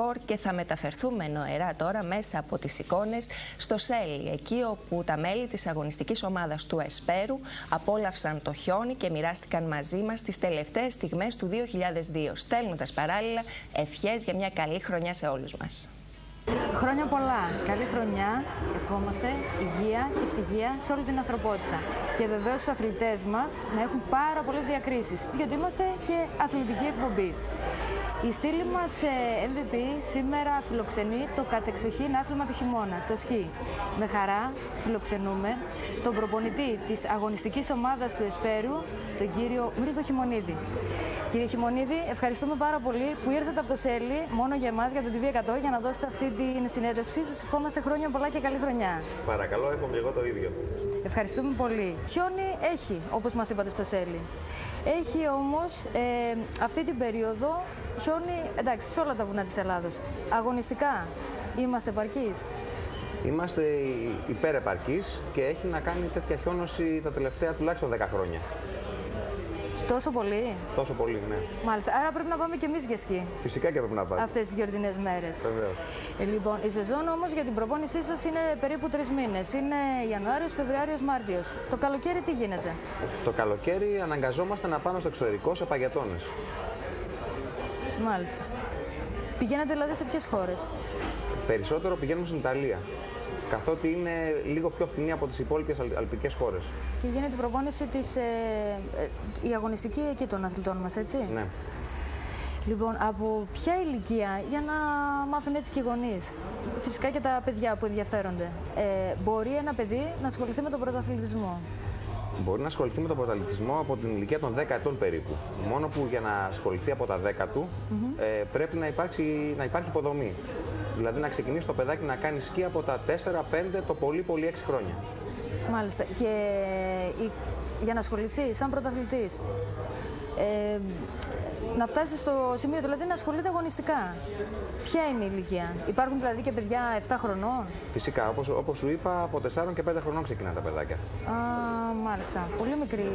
σπορ και θα μεταφερθούμε νοερά τώρα μέσα από τις εικόνες στο Σέλι, εκεί όπου τα μέλη της αγωνιστικής ομάδας του Εσπέρου απόλαυσαν το χιόνι και μοιράστηκαν μαζί μας τις τελευταίες στιγμές του 2002, στέλνοντας παράλληλα ευχές για μια καλή χρονιά σε όλους μας. Χρόνια πολλά, καλή χρονιά, ευχόμαστε υγεία και ευτυχία σε όλη την ανθρωπότητα. Και βεβαίως στους αθλητές μας να έχουν πάρα πολλές διακρίσεις, γιατί είμαστε και αθλητική εκπομπή. Η στήλη μας MVP σήμερα φιλοξενεί το κατεξοχήν άθλημα του χειμώνα, το σκι. Με χαρά φιλοξενούμε τον προπονητή της αγωνιστικής ομάδας του Εσπέρου, τον κύριο Μίλτο Χειμωνίδη. Κύριε Χειμωνίδη, ευχαριστούμε πάρα πολύ που ήρθατε από το Σέλι μόνο για εμάς, για το TV100, για να δώσετε αυτή την συνέντευξη. Σας ευχόμαστε χρόνια πολλά και καλή χρονιά. Παρακαλώ, εύχομαι και εγώ το ίδιο. Ευχαριστούμε πολύ. Χιόνι έχει, όπως μας είπατε, στο Σέλι. Έχει όμως αυτή την περίοδο χιόνι, εντάξει, σε όλα τα βουνά της Ελλάδος. Αγωνιστικά είμαστε επαρκείς? Είμαστε υπερεπαρκείς και έχει να κάνει τέτοια χιόνωση τα τελευταία τουλάχιστον 10 χρόνια. Τόσο πολύ? Τόσο πολύ, ναι. Μάλιστα. Άρα πρέπει να πάμε και εμείς για σκι. Φυσικά και πρέπει να πάμε. Αυτές τις γιορτινές μέρες. Βεβαίως. Λοιπόν, η σεζόν όμως για την προπόνησή σας είναι περίπου 3 μήνες. Είναι Ιανουάριος, Φεβρουάριος, Μάρτιος. Το καλοκαίρι τι γίνεται? Το καλοκαίρι αναγκαζόμαστε να πάμε στο εξωτερικό σε παγετώνες. Μάλιστα. Πηγαίνετε δηλαδή σε ποιες χώρες? Περισσότερο πηγαίνουμε στην Ιταλία, καθότι είναι λίγο πιο φθηνή από τις υπόλοιπες αλπικές χώρες. Και γίνεται η προπόνηση η αγωνιστική εκεί των αθλητών μας, έτσι? Ναι. Λοιπόν, από ποια ηλικία, για να μάθουν έτσι και οι γονείς, φυσικά και τα παιδιά που ενδιαφέρονται, μπορεί ένα παιδί να ασχοληθεί με τον πρωταθλητισμό? Μπορεί να ασχοληθεί με τον πρωταθλητισμό από την ηλικία των 10 ετών περίπου. Μόνο που για να ασχοληθεί από τα 10 του πρέπει να υπάρχει υποδομή. Δηλαδή να ξεκινήσει το παιδάκι να κάνει σκι από τα 4, 5, το πολύ 6 χρόνια. Μάλιστα. Και για να ασχοληθεί σαν πρωταθλητής, να φτάσει στο σημείο δηλαδή να ασχολείται αγωνιστικά, ποια είναι η ηλικία? Υπάρχουν δηλαδή και παιδιά 7 χρονών? Φυσικά, όπως σου είπα, από 4 και 5 χρονών ξεκινάνε τα παιδάκια. Α, μάλιστα. Πολύ μικρή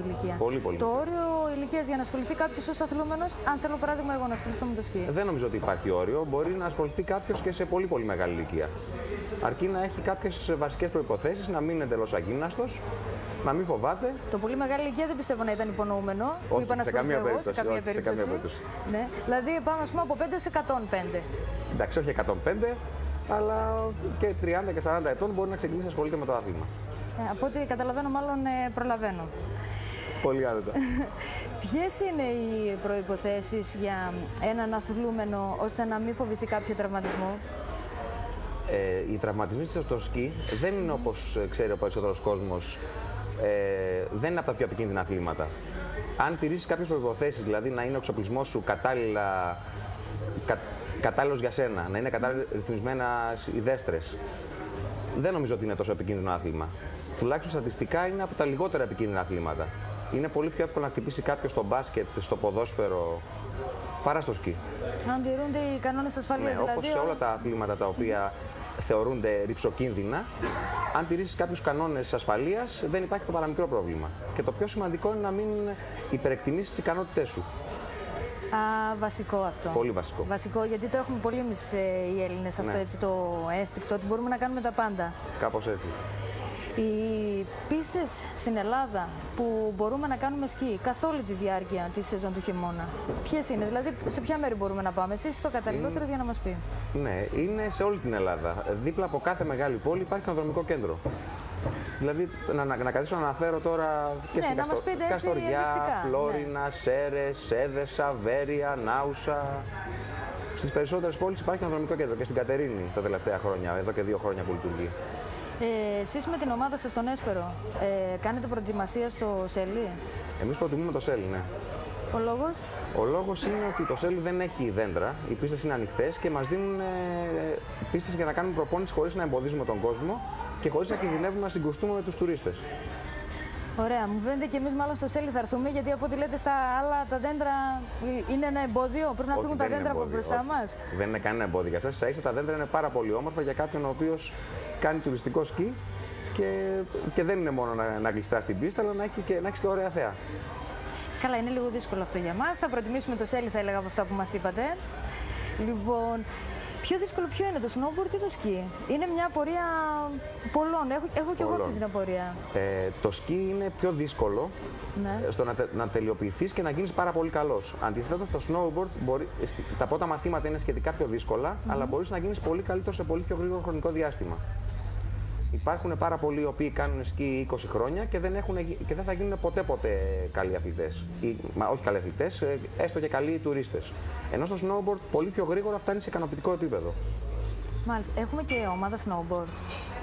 ηλικία. Πολύ. Το όριο ηλικίας για να ασχοληθεί κάποιος ως αθλούμενος, αν θέλω παράδειγμα εγώ να ασχοληθώ με το σκι? Δεν νομίζω ότι υπάρχει όριο. Μπορεί να ασχοληθεί κάποιος και σε πολύ μεγάλη ηλικία. Αρκεί να έχει κάποιες βασικές προϋποθέσεις, να μην είναι εντελώς αγύμναστος, να μην φοβάται. Το πολύ μεγάλη ηλικία δεν πιστεύω να ήταν υπονοούμενο. Όχι, σε καμία περίπτωση. Ναι. Δηλαδή πάμε ας πούμε από 5 έως 105. Εντάξει, όχι 105, αλλά και 30 και 40 ετών μπορεί να ξεκινήσει να ασχολείται με το άθλημα. Από ό,τι καταλαβαίνω, μάλλον προλαβαίνω. Πολύ άνετα. Ποιες είναι οι προϋποθέσεις για έναν αθλούμενο ώστε να μην φοβηθεί κάποιο τραυματισμό? Οι τραυματισμοί στο σκι δεν είναι όπως ξέρει ο περισσότερος κόσμος, δεν είναι από τα πιο επικίνδυνα αθλήματα. Αν τηρήσεις κάποιες προϋποθέσεις, δηλαδή να είναι ο εξοπλισμός σου κατάλληλος για σένα, να είναι κατάλληλα ρυθμισμένα οι δέστρες, δεν νομίζω ότι είναι τόσο επικίνδυνο άθλημα. Τουλάχιστον στατιστικά είναι από τα λιγότερα επικίνδυνα αθλήματα. Είναι πολύ πιο εύκολο να χτυπήσει κάποιος στο μπάσκετ, στο ποδόσφαιρο, παρά στο σκι. Αν τηρούνται οι κανόνες ασφαλείας, ναι, δηλαδή. Όπως σε όλα τα αθλήματα τα οποία θεωρούνται ρυψοκίνδυνα, αν τηρήσεις κάποιους κανόνες ασφαλείας, δεν υπάρχει το παραμικρό πρόβλημα. Και το πιο σημαντικό είναι να μην υπερεκτιμήσεις τις ικανότητές σου. Βασικό αυτό. Πολύ βασικό. Βασικό, γιατί το έχουμε πολύ εμείς οι Έλληνες αυτό, έτσι, το αίσθηκτο, ότι μπορούμε να κάνουμε τα πάντα. Κάπως έτσι. Οι πίστες στην Ελλάδα που μπορούμε να κάνουμε σκι καθ' όλη τη διάρκεια της σεζόν του χειμώνα, ποιες είναι, δηλαδή σε ποια μέρη μπορούμε να πάμε? Εσείς το καταλληλότερος για να μας πει. Ναι, είναι σε όλη την Ελλάδα. Δίπλα από κάθε μεγάλη πόλη υπάρχει ένα δρομικό κέντρο. Δηλαδή, να καθίσω να αναφέρω τώρα και στην Καστοριά, Φλόρινα, Σέρες, Έδεσα, Βέρεια, Νάουσα. Στις περισσότερες πόλεις υπάρχει ένα δρομικό κέντρο και στην Κατερίνη τα τελευταία χρόνια, εδώ και 2 χρόνια που λειτουργεί. Εσείς με την ομάδα σας στον Έσπερο κάνετε προετοιμασία στο Σέλι? Εμείς προτιμούμε το Σέλι, ναι. Ο λόγος? Ο λόγος είναι ότι το Σέλι δεν έχει δέντρα, οι πίστες είναι ανοιχτές και μας δίνουν πίστες για να κάνουμε προπόνηση χωρίς να εμποδίζουμε τον κόσμο και χωρίς να κινδυνεύουμε να συγκρουστούμε με τους τουρίστες. Ωραία, μου φαίνεται και εμείς μάλλον στο Σέλι θα έρθουμε, γιατί από ό,τι λέτε στα άλλα τα δέντρα είναι ένα εμπόδιο. Πρέπει να φύγουν τα δέντρα από μπροστά μας. Δεν είναι κανένα εμπόδιο για εσάς. Ίσα τα δέντρα είναι πάρα πολύ όμορφα για κάποιον ο οποίος κάνει τουριστικό σκι και δεν είναι μόνο να γλιστρά στην πίστα, αλλά να έχει και ωραία θέα. Καλά, είναι λίγο δύσκολο αυτό για μας. Θα προτιμήσουμε το Σέλι, θα έλεγα, από αυτά που μας είπατε. Λοιπόν, πιο δύσκολο ποιο είναι, το snowboard ή το σκι? Είναι μια απορία πολλών. Έχω και εγώ αυτή την απορία. Το σκι είναι πιο δύσκολο, ναι, στο να τελειοποιηθείς και να γίνεις πάρα πολύ καλός. Αντιθέτως, το snowboard, τα πρώτα μαθήματα είναι σχετικά πιο δύσκολα, αλλά μπορείς να γίνεις πολύ καλύτερος σε πολύ πιο γρήγορο χρονικό διάστημα. Υπάρχουν πάρα πολλοί οι οποίοι κάνουν σκι 20 χρόνια και δεν θα γίνουν ποτέ καλοί αθλητές. Όχι καλοί αθλητές, έστω και καλοί τουρίστες. Ενώ στο snowboard πολύ πιο γρήγορα φτάνει σε ικανοποιητικό επίπεδο. Mάλιστα. Έχουμε και ομάδα snowboard?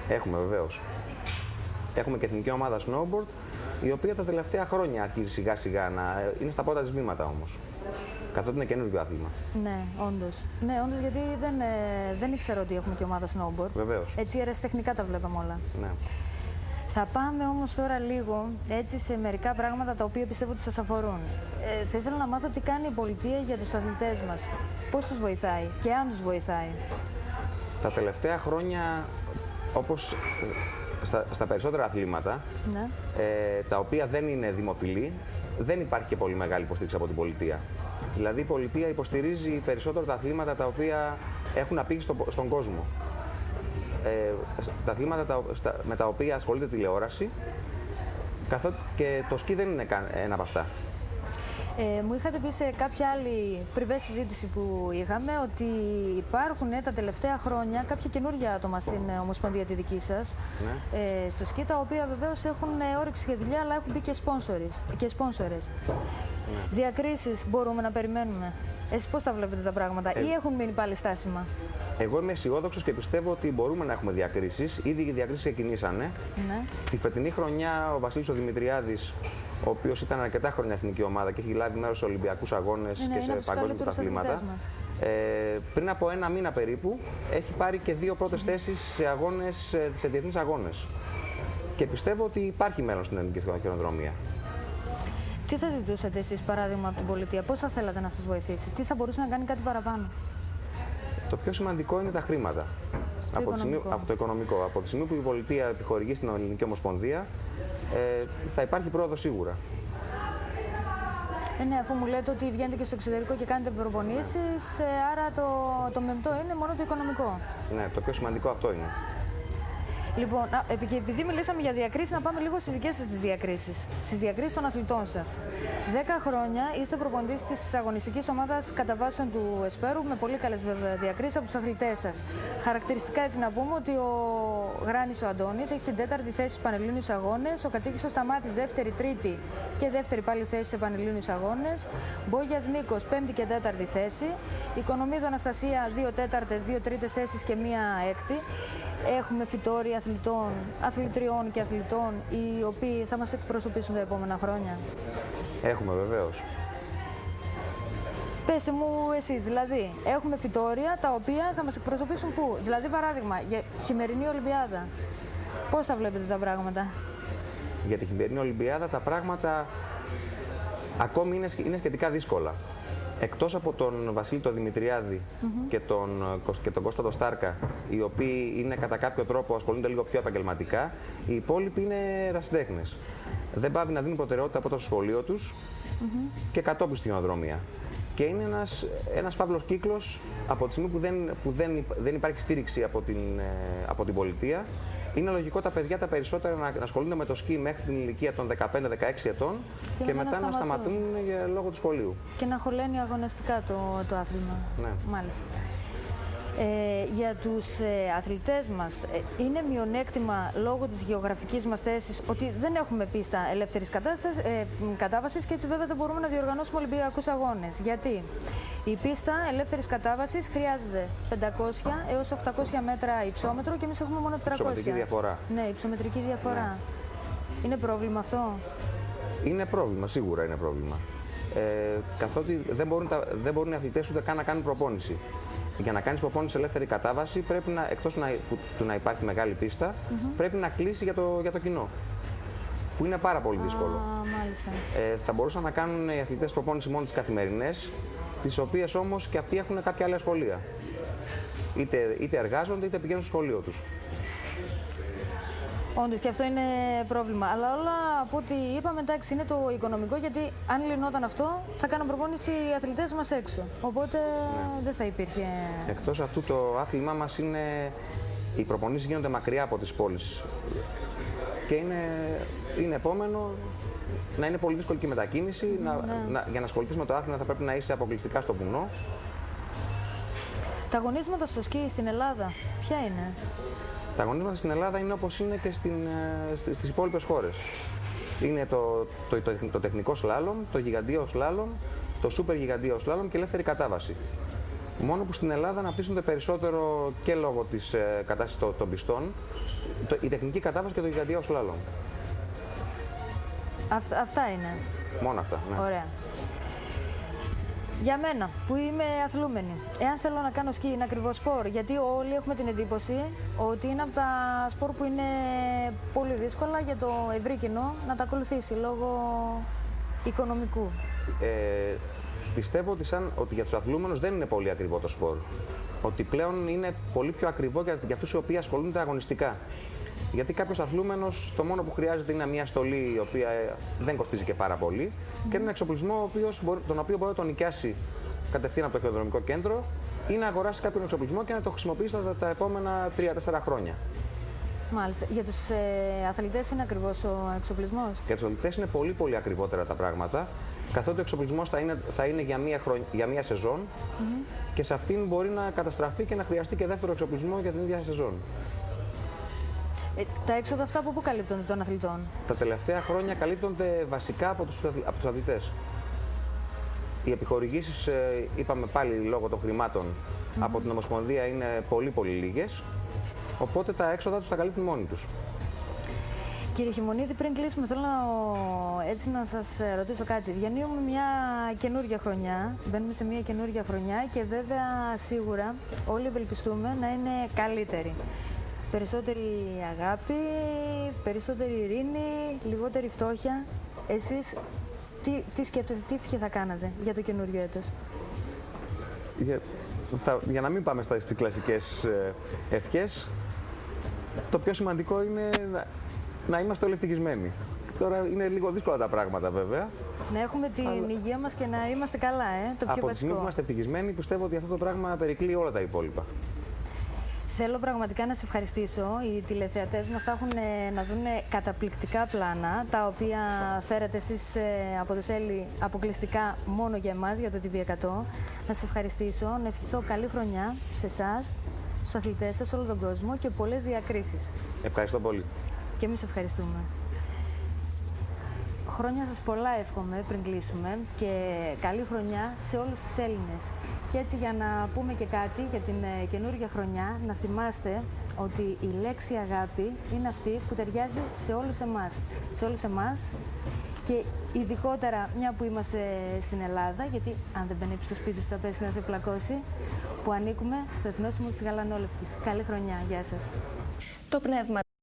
Έχουμε, βεβαίως. Έχουμε και εθνική ομάδα snowboard, η οποία τα τελευταία χρόνια αρχίζει σιγά σιγά να είναι στα πρώτα της βήματα όμως. Καθότι είναι καινούργιο άθλημα. Ναι, όντως. Ναι, όντως, γιατί δεν ήξερα ότι έχουμε και ομάδα snowboard. Βεβαίως. Έτσι ερασιτεχνικά τα βλέπαμε όλα. Ναι. Θα πάμε όμως τώρα λίγο έτσι σε μερικά πράγματα τα οποία πιστεύω ότι σας αφορούν. Θα ήθελα να μάθω τι κάνει η πολιτεία για τους αθλητές μας. Πώς τους βοηθάει και αν τους βοηθάει. Τα τελευταία χρόνια, όπως στα περισσότερα αθλήματα, ναι, τα οποία δεν είναι δημοφιλή, δεν υπάρχει και πολύ μεγάλη υποστήριξη από την πολιτεία. Δηλαδή η πολιτεία υποστηρίζει περισσότερο τα αθλήματα τα οποία έχουν απήγει στον κόσμο. Τα αθλήματα με τα οποία ασχολείται τηλεόραση, καθότι και το σκι δεν είναι ένα από αυτά. Μου είχατε πει σε κάποια άλλη πριβέ συζήτηση που είχαμε ότι υπάρχουν τα τελευταία χρόνια κάποια καινούργια άτομα στην Ομοσπονδία τη δική σας, ναι, στο σκι, τα οποία βεβαίως έχουν όρεξη για δουλειά, αλλά έχουν μπει και σπόνσορες. Ναι. Διακρίσεις μπορούμε να περιμένουμε? Εσείς πώς τα βλέπετε τα πράγματα, ή έχουν μείνει πάλι στάσιμα? Εγώ είμαι αισιόδοξος και πιστεύω ότι μπορούμε να έχουμε διακρίσεις. Ήδη οι διακρίσεις ξεκινήσανε. Ναι. Τη φετινή χρονιά ο Βασίλης ο Δημητριάδης, ο οποίος ήταν αρκετά χρόνια εθνική ομάδα και έχει λάβει μέρος σε Ολυμπιακούς Αγώνες και σε παγκόσμια πρωταθλήματα, πριν από ένα μήνα περίπου έχει πάρει και 2 πρώτες θέσεις σε διεθνείς αγώνες. Και πιστεύω ότι υπάρχει μέλλον στην ελληνική χιονοδρομία. Τι θα ζητούσατε εσείς, παράδειγμα, από την πολιτεία, πώς θα θέλατε να σας βοηθήσει, τι θα μπορούσε να κάνει κάτι παραπάνω? Το πιο σημαντικό είναι τα χρήματα. Από το οικονομικό. Από τη στιγμή που η πολιτεία επιχορηγεί στην Ελληνική Ομοσπονδία, θα υπάρχει πρόοδο σίγουρα. Ναι, αφού μου λέτε ότι βγαίνετε και στο εξωτερικό και κάνετε προπονήσεις, άρα το μεμπτό είναι μόνο το οικονομικό. Ναι, το πιο σημαντικό αυτό είναι. Λοιπόν, και επειδή μιλήσαμε για διακρίσεις, να πάμε λίγο στις δικές σας διακρίσεις. Στις διακρίσεις των αθλητών σας. 10 χρόνια είστε προπονητής της αγωνιστικής ομάδας καταβάσεων του Εσπέρου, με πολύ καλές βέβαια διακρίσεις από τους αθλητές σας. Χαρακτηριστικά, έτσι να πούμε, ότι ο Γράνης ο Αντώνης έχει την 4η θέση στους Πανελλήνιους Αγώνες, ο Κατσίκης ο Σταμάτης 2η, 3η και 2η πάλι θέση σε Πανελλήνιους Αγώνες, Μπόγιας Νίκος 5η και 4η θέση, Οικονομίδου Αναστασία 2 4ες, 2 3ες θέσεις και 1 6η. Έχουμε φυτόροι αθλητών, αθλητριών και αθλητών οι οποίοι θα μας εκπροσωπήσουν τα επόμενα χρόνια. Έχουμε, βεβαίως. Πέστε μου εσείς, δηλαδή, έχουμε φυτόρια τα οποία θα μας εκπροσωπήσουν πού? Δηλαδή, παράδειγμα, για χειμερινή Ολυμπιάδα. Πώς θα βλέπετε τα πράγματα? Για τη χειμερινή Ολυμπιάδα τα πράγματα ακόμη είναι σχετικά δύσκολα. Εκτός από τον Βασίλη τον Δημητριάδη και τον Κώστα τον Στάρκα, οι οποίοι είναι κατά κάποιο τρόπο ασχολούνται λίγο πιο επαγγελματικά, οι υπόλοιποι είναι ερασιτέχνες. Δεν πάβει να δίνουν προτεραιότητα από το σχολείο τους και κατόπιν στη χιονοδρομία. Και είναι ένας φαύλος κύκλος από τη στιγμή που δεν υπάρχει στήριξη από την πολιτεία. Είναι λογικό τα παιδιά τα περισσότερα να ασχολούνται με το σκι μέχρι την ηλικία των 15-16 ετών και μετά να σταματούν λόγω του σχολείου. Και να χωλαίνει αγωνιστικά το άθλημα. Ναι. Μάλιστα. Για τους αθλητές μας είναι μειονέκτημα λόγω της γεωγραφικής μας θέσης ότι δεν έχουμε πίστα ελεύθερης κατάβασης και έτσι βέβαια δεν μπορούμε να διοργανώσουμε Ολυμπιακούς Αγώνες. Γιατί η πίστα ελεύθερης κατάβασης χρειάζεται 500 έως 800 μέτρα υψόμετρο και εμείς έχουμε μόνο 300. Υψομετρική διαφορά. Ναι, υψομετρική διαφορά. Ναι. Είναι πρόβλημα αυτό? Είναι πρόβλημα, σίγουρα είναι πρόβλημα. Καθότι δεν μπορούν οι αθλητές ούτε καν να κάνουν προπόνηση. Για να κάνεις προπόνηση σε ελεύθερη κατάβαση, πρέπει εκτός του να υπάρχει μεγάλη πίστα, πρέπει να κλείσει για το κοινό. Που είναι πάρα πολύ δύσκολο. Θα μπορούσαν να κάνουν οι αθλητές προπόνηση μόνο τις καθημερινές, τις οποίες όμως και αυτοί έχουν κάποια άλλα σχολεία. Είτε εργάζονται είτε πηγαίνουν στο σχολείο τους. Όντως, και αυτό είναι πρόβλημα. Αλλά όλα από ό,τι είπαμε, εντάξει, είναι το οικονομικό, γιατί αν λυνόταν αυτό, θα κάνουν προπόνηση οι αθλητές μας έξω. Οπότε δεν θα υπήρχε. Εκτός αυτού, το άθλημά μας είναι. Οι προπονήσεις γίνονται μακριά από τις πόλεις. Και είναι επόμενο να είναι πολύ δύσκολη και η μετακίνηση. Για να ασχοληθείς με το άθλημα θα πρέπει να είσαι αποκλειστικά στο βουνό. Τα αγωνίσματα στο σκι στην Ελλάδα, ποια είναι? Τα αγωνίσματα στην Ελλάδα είναι όπως είναι και στις υπόλοιπες χώρες. Είναι το τεχνικό σλάλομ, το γιγαντίο σλάλομ, το σούπερ γιγαντίο σλάλομ και ελεύθερη κατάβαση. Μόνο που στην Ελλάδα αναπτύσσονται περισσότερο και λόγω της κατάστασης των πιστών η τεχνική κατάβαση και το γιγαντίο σλάλομ. Αυτά είναι. Μόνο αυτά, ναι. Ωραία. Για μένα, που είμαι αθλούμενη, εάν θέλω να κάνω σκι, είναι ακριβό σπορ, γιατί όλοι έχουμε την εντύπωση ότι είναι από τα σπορ που είναι πολύ δύσκολα για το ευρύ κοινό να τα ακολουθήσει λόγω οικονομικού. Πιστεύω ότι για τους αθλούμενους δεν είναι πολύ ακριβό το σπορ. Ότι πλέον είναι πολύ πιο ακριβό για αυτούς οι οποίοι ασχολούνται αγωνιστικά. Γιατί κάποιος αθλούμενος το μόνο που χρειάζεται είναι μια στολή η οποία δεν κοστίζει και πάρα πολύ και έναν εξοπλισμό τον οποίο μπορεί να τον νοικιάσει κατευθείαν από το χειροδρομικό κέντρο ή να αγοράσει κάποιον εξοπλισμό και να το χρησιμοποιήσει τα επόμενα 3-4 χρόνια. Μάλιστα. Για τους αθλητές είναι ακριβώς ο εξοπλισμός? Για τους αθλητές είναι πολύ ακριβότερα τα πράγματα, καθότι ο εξοπλισμός θα είναι για μία σεζόν και σε αυτήν μπορεί να καταστραφεί και να χρειαστεί και δεύτερο εξοπλισμό για την ίδια σεζόν. Τα έξοδα αυτά από πού καλύπτονται των αθλητών? Τα τελευταία χρόνια καλύπτονται βασικά από τους αθλητές. Οι επιχορηγήσεις, είπαμε πάλι λόγω των χρημάτων, από την Ομοσπονδία είναι πολύ λίγες, οπότε τα έξοδα τους τα καλύπτουν μόνοι τους. Κύριε Χειμωνίδη, πριν κλείσουμε, θέλω έτσι να σας ρωτήσω κάτι. Διανύουμε μια καινούργια χρονιά, μπαίνουμε σε μια καινούργια χρονιά και βέβαια σίγουρα όλοι ευελπιστούμε να είναι καλύτεροι. Περισσότερη αγάπη, περισσότερη ειρήνη, λιγότερη φτώχεια. Εσείς τι σκέφτεστε, τι ευχή θα κάνατε για το καινούριο έτος? Για να μην πάμε στις κλασικές ευχές, το πιο σημαντικό είναι να είμαστε όλοι ευτυχισμένοι. Τώρα είναι λίγο δύσκολα τα πράγματα βέβαια. Να έχουμε την υγεία μας και να είμαστε καλά, το πιο βασικό. Από τη στιγμή που είμαστε ευτυχισμένοι, πιστεύω ότι αυτό το πράγμα περικλεί όλα τα υπόλοιπα. Θέλω πραγματικά να σε ευχαριστήσω. Οι τηλεθεατές μας θα έχουν να δουν καταπληκτικά πλάνα, τα οποία φέρατε εσείς από το ΣΕΛΗ αποκλειστικά μόνο για εμάς, για το TV100. Να σε ευχαριστήσω, να ευχηθώ καλή χρονιά σε εσάς, στους αθλητές σας, σε όλο τον κόσμο και πολλές διακρίσεις. Ευχαριστώ πολύ. Και εμείς ευχαριστούμε. Χρόνια σας πολλά εύχομαι πριν κλείσουμε και καλή χρονιά σε όλους τους Έλληνες. Και έτσι, για να πούμε και κάτι για την καινούργια χρονιά, να θυμάστε ότι η λέξη αγάπη είναι αυτή που ταιριάζει σε όλους εμάς. Σε όλους εμάς και ειδικότερα μια που είμαστε στην Ελλάδα, γιατί αν δεν μπαίνει στο σπίτι σου θα πέσει να σε πλακώσει, που ανήκουμε στο Εθνόσημο της Γαλανόλεπτης. Καλή χρονιά, γεια σας. Το πνεύμα